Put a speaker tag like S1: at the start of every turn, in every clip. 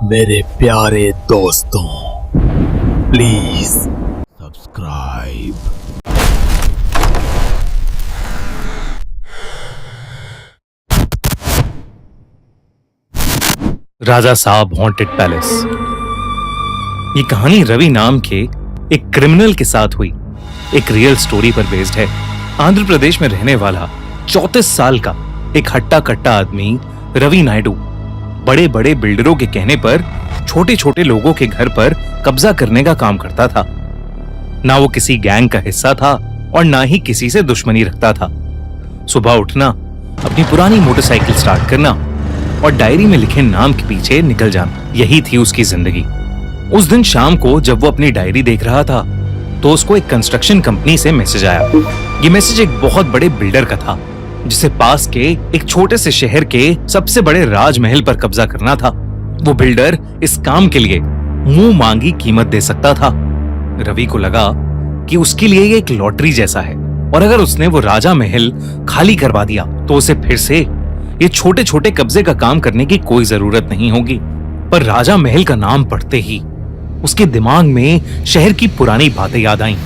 S1: मेरे प्यारे दोस्तों, प्लीज सब्सक्राइब।
S2: राजा साहब हॉन्टेड पैलेस। ये कहानी रवि नाम के एक क्रिमिनल के साथ हुई एक रियल स्टोरी पर बेस्ड है। आंध्र प्रदेश में रहने वाला 34 साल का एक हट्टा कट्टा आदमी रवि नायडू बड़े बड़े बिल्डरों के कहने पर छोटे छोटे लोगों के घर पर कब्जा करने का काम करता था। ना वो किसी गैंग का हिस्सा था और ना ही किसी से दुश्मनी रखता था। सुबह उठना, अपनी पुरानी मोटरसाइकिल स्टार्ट करना और डायरी में लिखे नाम के पीछे निकल जाना, यही थी उसकी जिंदगी। उस दिन शाम को जब वो अपनी डायरी देख रहा था तो उसको एक कंस्ट्रक्शन कंपनी से मैसेज आया। ये मैसेज एक बहुत बड़े बिल्डर का था जिसे पास के एक छोटे से शहर के सबसे बड़े राजमहल पर कब्जा करना था। वो बिल्डर इस काम के लिए मुंह मांगी कीमत दे सकता था। रवि को लगा कि उसके लिए ये एक लॉटरी जैसा है और अगर उसने वो राजा महल खाली करवा दिया तो उसे फिर से ये छोटे छोटे कब्जे का काम करने की कोई जरूरत नहीं होगी। पर राजा महल का नाम पढ़ते ही उसके दिमाग में शहर की पुरानी बातें याद आईं।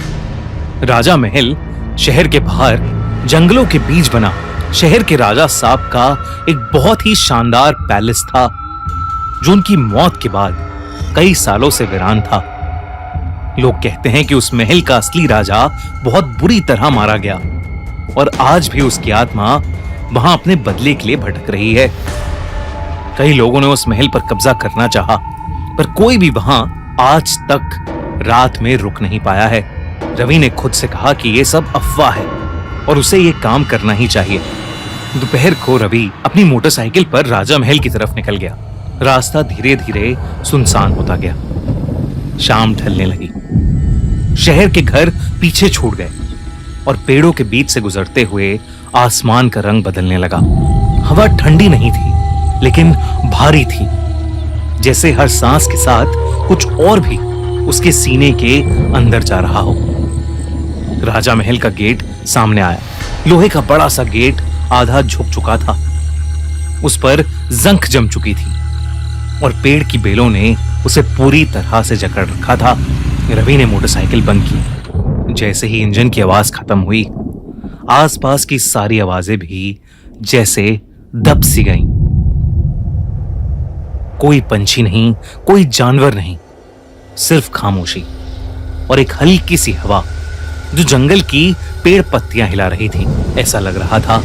S2: राजा महल शहर के बाहर जंगलों के बीच बना शहर के राजा साहब का एक बहुत ही शानदार पैलेस था जो उनकी मौत के बाद कई सालों से वीरान था। लोग कहते हैं कि उस महल का असली राजा बहुत बुरी तरह मारा गया और आज भी उसकी आत्मा वहां अपने बदले के लिए भटक रही है। कई लोगों ने उस महल पर कब्जा करना चाहा, पर कोई भी वहां आज तक रात में रुक नहीं पाया है। रवि ने खुद से कहा कि यह सब अफवाह है और उसे यह काम करना ही चाहिए। दोपहर को रवि अपनी मोटरसाइकिल पर राजा महल की तरफ निकल गया। रास्ता धीरे धीरे सुनसान होता गया। शाम ढलने लगी। शहर के घर पीछे छूट गए और पेड़ों के बीच से गुजरते हुए आसमान का रंग बदलने लगा। हवा ठंडी नहीं थी लेकिन भारी थी, जैसे हर सांस के साथ कुछ और भी उसके सीने के अंदर जा रहा हो। राजा महल का गेट सामने आया। लोहे का बड़ा सा गेट आधा झुक चुका था, उस पर जंख जम चुकी थी और पेड़ की बेलों ने उसे पूरी तरह से जकड़ रखा था। रवि ने मोटरसाइकिल बंद की। जैसे ही इंजन की आवाज खत्म हुई, आसपास की सारी आवाजें भी जैसे दब सी गईं। कोई पंछी नहीं, कोई जानवर नहीं, सिर्फ खामोशी और एक हल्की सी हवा जो जंगल की पेड़ पत्तियां हिला रही थी। ऐसा लग रहा था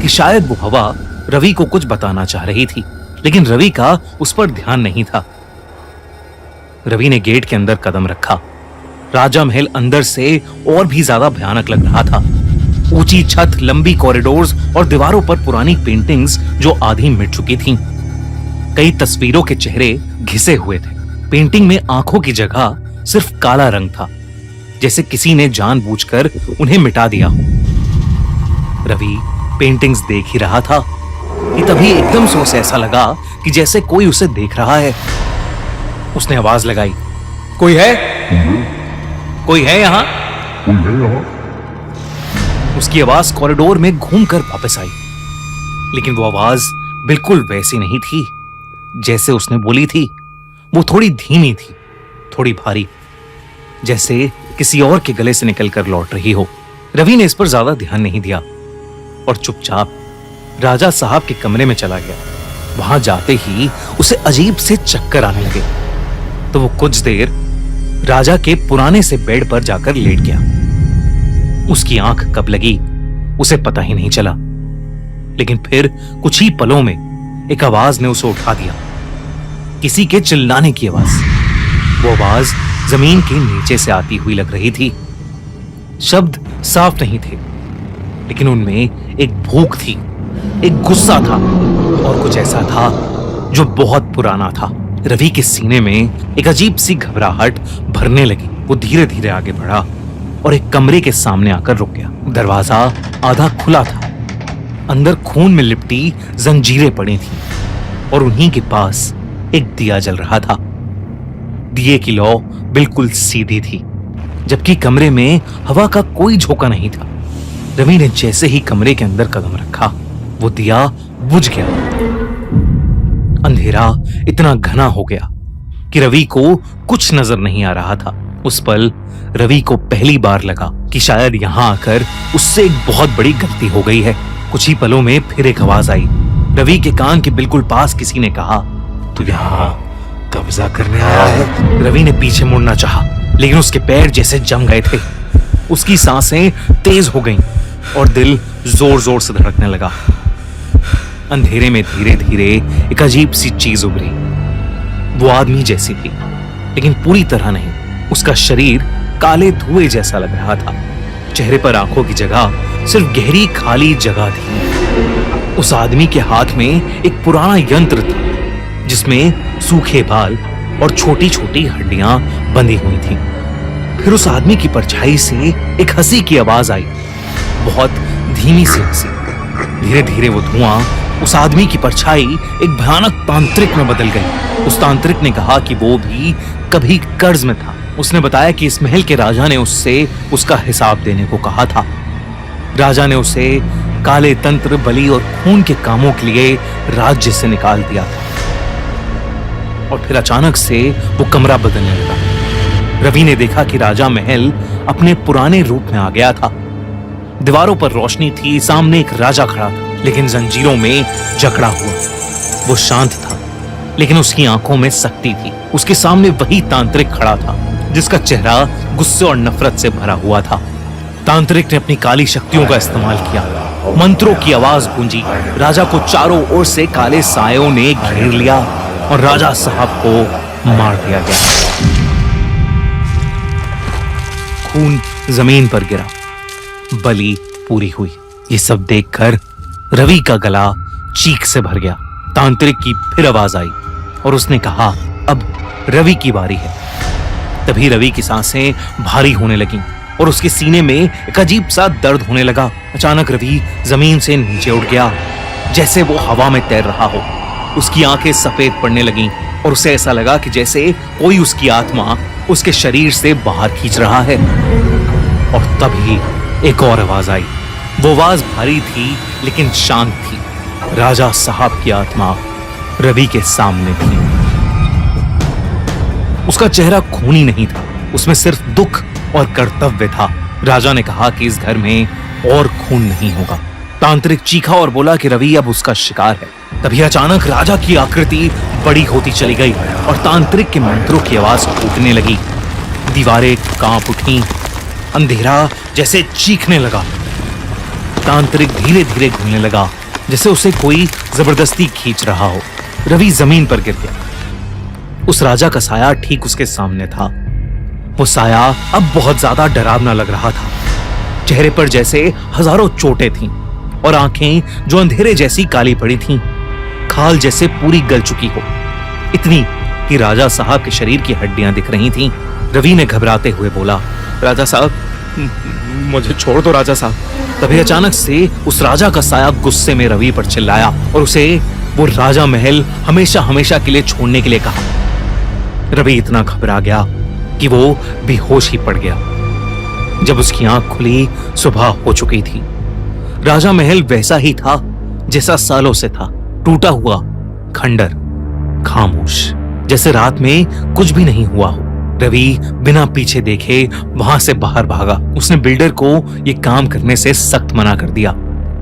S2: कि शायद वो हवा रवि को कुछ बताना चाह रही थी, लेकिन रवि का उस पर ध्यान नहीं था। रवि ने गेट के अंदर कदम रखा। राजा महल अंदर से और भी ज्यादा भयानक लग रहा था। ऊंची छत, लंबी कॉरिडोर्स और दीवारों पर पुरानी पेंटिंग्स जो आधी मिट चुकी थीं। कई तस्वीरों के चेहरे घिसे हुए थे। पेंटिंग में आंखों की जगह सिर्फ काला रंग था, जैसे किसी ने जानबूझकर उन्हें मिटा दिया हो। रवि पेंटिंग्स देख ही रहा था कि तभी एकदम से उसे ऐसा लगा कि जैसे कोई उसे देख रहा है। उसने आवाज लगाई, कोई है? कोई है यहाँ? उसकी आवाज कॉरिडोर में घूमकर वापस आई, लेकिन वो आवाज बिल्कुल वैसी नहीं थी जैसे उसने बोली थी। वो थोड़ी धीमी थी, थोड़ी भारी, जैसे किसी और के गले से निकलकर लौट रही हो। रवि ने इस पर ज्यादा ध्यान नहीं दिया और चुपचाप राजा साहब के कमरे में चला गया। वहां जाते ही उसे अजीब से चक्कर आने लगे, तो वो कुछ देर राजा के पुराने से बेड पर जाकर लेट गया। उसकी आंख कब लगी उसे पता ही नहीं चला, लेकिन फिर कुछ ही पलों में एक आवाज ने उसे उठा दिया। किसी के चिल्लाने की आवाज। वो आवाज जमीन के नीचे से आती हुई लग रही थी। शब्द साफ नहीं थे, लेकिन उनमें एक भूख थी, एक गुस्सा था और कुछ ऐसा था जो बहुत पुराना था। रवि के सीने में एक अजीब सी घबराहट भरने लगी। वो धीरे धीरे आगे बढ़ा और एक कमरे के सामने आकर रुक गया। दरवाजा आधा खुला था। अंदर खून में लिपटी जंजीरें पड़ी थी और उन्हीं के पास एक दिया जल रहा था। दिए की लौ बिल्कुल सीधी थी, जबकि कमरे में हवा का कोई झोंका नहीं था। रवि ने जैसे ही कमरे के अंदर कदम रखा, वो दिया बुझ गया। अंधेरा इतना घना हो गया कि रवि को कुछ नजर नहीं आ रहा था। उस पल रवि को पहली बार लगा कि शायद यहां आकर उससे एक बहुत बड़ी गलती हो गई है। कुछ ही पलों में फिर एक आवाज आई। रवि के कान के बिल्कुल पास किसी ने कहा,
S1: तू यहाँ कब्जा करने आया है?
S2: रवि ने पीछे मुड़ना चाहा, लेकिन उसके पैर जैसे जम गए थे। उसकी सांसें तेज हो गईं और दिल जोर जोर से धड़कने लगा। अंधेरे में धीरे धीरे एक अजीब सी चीज उभरी। वो आदमी जैसी थी, लेकिन पूरी तरह नहीं। उसका शरीर काले धुएं जैसा लग रहा था। चेहरे पर आंखों की जगह सिर्फ गहरी खाली जगह थी। उस आदमी के हाथ में एक पुराना यंत्र था, जिसमें सूखे बाल और छोटी छोटी हड्डियां बंधी हुई थीं। फिर उस आदमी की परछाई से एक हंसी की आवाज आई, बहुत धीमी सी हंसी। धीरे धीरे वो धुआं उस आदमी की परछाई एक भयानक तांत्रिक में बदल गई। उस तांत्रिक ने कहा कि वो भी कभी कर्ज में था। उसने बताया कि इस महल के राजा ने उससे उसका हिसाब देने को कहा था। राजा ने उसे काले तंत्र, बलि और खून के कामों के लिए राज्य से निकाल दिया था। और फिर अचानक से वो कमरा बदलने लगा। रवि ने देखा कि राजा महल अपने पुराने रूप में आ गया था। दीवारों पर रोशनी थी, सामने एक राजा खड़ा था, लेकिन जंजीरों में जकड़ा हुआ। वो शांत था, लेकिन उसकी आंखों में सख्ती थी। उसके सामने वही तांत्रिक खड़ा था, जिसका चेहरा गुस्से और नफरत से भरा हुआ था। तांत्रिक ने अपनी काली शक्तियों का इस्तेमाल किया। मंत्रों की आवाज गूंजी। राजा को चारों ओर से काले सायों ने घेर लिया और राजा साहब को मार दिया गया। खून जमीन पर गिरा, बलि पूरी हुई। ये सब देखकर रवि का गला चीख से भर गया। तांत्रिक की फिर आवाज आई और उसने कहा, अब रवि की बारी है। तभी रवि की सांसें भारी होने लगीं और उसके सीने में एक अजीब सा दर्द होने लगा। अचानक रवि जमीन से नीचे उठ गया, जैसे वो हवा में तैर रहा हो। उसकी आंखें सफेद पड़ने लगीं और उसे ऐसा लगा कि जैसे कोई उसकी आत्मा उसके शरीर से बाहर खींच रहा है। और तभी एक और आवाज आई। वो आवाज भारी थी, लेकिन शांत थी। राजा साहब की आत्मा रवि के सामने थी। उसका चेहरा खूनी नहीं था, उसमें सिर्फ दुख और कर्तव्य था। राजा ने कहा कि इस घर में और खून नहीं होगा। तांत्रिक चीखा और बोला कि रवि अब उसका शिकार है। तभी अचानक राजा की आकृति बड़ी होती चली गई और तांत्रिक के मंत्रों की आवाज टूटने लगी। दीवारें कांप उठी, अंधेरा जैसे चीखने लगा। तांत्रिक धीरे धीरे घूमने लगा, जैसे उसे कोई जबरदस्ती खींच रहा हो। रवि जमीन पर गिर गया। उस राजा का साया ठीक उसके सामने था। वो साया अब बहुत ज्यादा डरावना लग रहा था। चेहरे पर जैसे हजारों चोटें थीं और आंखें जो अंधेरे जैसी काली पड़ी थीं, खाल जैसे पूरी गल चुकी हो, इतनी कि राजा साहब के शरीर की हड्डियां दिख रही थीं। रवि ने घबराते हुए बोला, राजा साहब, मुझे छोड़ दो राजा साहब। तभी अचानक से उस राजा का साया गुस्से में रवि पर चिल्लाया और उसे वो राजा महल हमेशा हमेशा के लिए छोड़ने के लिए कहा। रवि इतना घबरा गया कि वो बेहोश ही पड़ गया। जब उसकी आंख खुली, सुबह हो चुकी थी। राजा महल वैसा ही था जैसा सालों से था, टूटा हुआ, खंडर, खामोश, जैसे रात में कुछ भी नहीं हुआ हो। रवि बिना पीछे देखे वहां से बाहर भागा। उसने बिल्डर को ये काम करने से सख्त मना कर दिया।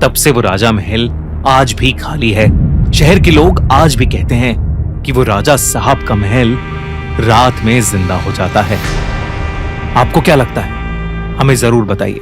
S2: तब से वो राजा महल आज भी खाली है। शहर के लोग आज भी कहते हैं कि वो राजा साहब का महल रात में जिंदा हो जाता है। आपको क्या लगता है? हमें जरूर बताइए।